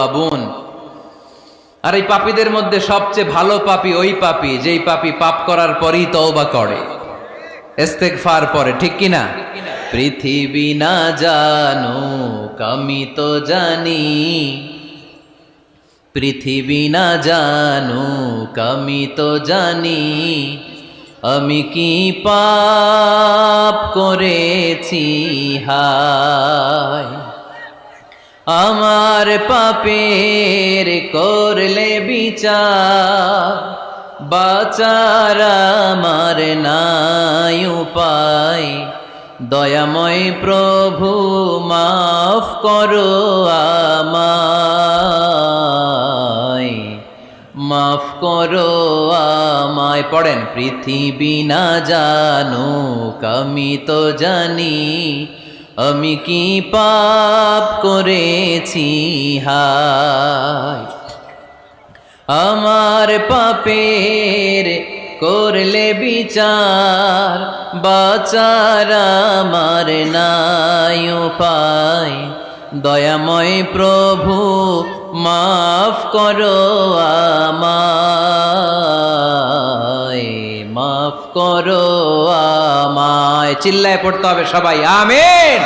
আবুন। আর এই পাপীদের মধ্যে সবচেয়ে ভালো পাপী ওই পাপী যেই পাপী পাপ করার পরই তওবা করে, ইস্তেগফার পড়ে, ঠিক কিনা? পৃথিবী না জানুক আমি তো জানি, পৃথিবী না জানুক আমি তো জানি, আমি কি পাপ করেছি হায়। আমার পাপের করলে বিচার, বাঁচার আমার নাই উপায়। দয়াময় প্রভু মাফ করো আমায়, মাফ করো আমায়। পড়েন, পৃথিবী না জানুক আমি তো জানি, আমি কি পাপ করেছি হায়। আমার পাপের করলে বিচার, বাঁচার আমার নাই উপায়। দয়াময় প্রভু মাফ করো আমায়, মাফ করো আমায়। চিল্লায় পড়তে হবে সবাই, আমিন।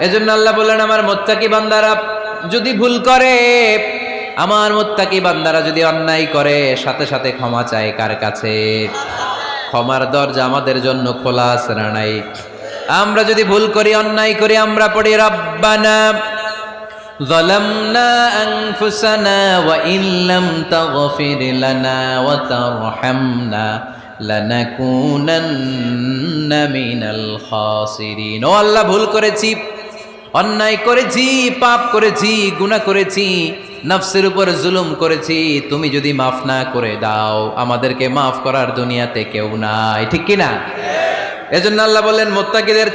এজন্য আল্লাহ বললেন, আমার মুত্তাকি বান্দারা যদি ভুল করে, আমার মুত্তাকি বান্দারা যদি অন্যায় করে, সাথে সাথে ক্ষমা চায় কার কাছে? ক্ষমার দরজা আমাদের জন্য খোলা আছে না নাই? আমরা যদি ভুল করি, অন্যায় করি, আমরা পড়ি রব্বানা যালামনা আনফুসানা ওয়া ইল্লাম তাগফির লানা ওয়া তারহামনা লানাকুনান্না মিনাল খাসিরিন। ও আল্লাহ, ভুল করেছি, অন্যায় করেছি, পাপ করেছি, গুনাহ করেছি, নফসের উপর জুলুম করেছি। তুমি যদি মাফ না করে দাও, আমাদেরকে মাফ করার দুনিয়াতে কেউ নাই, ঠিক কিনা? এজন্য আল্লাহ বললেন মুত্তাকিদের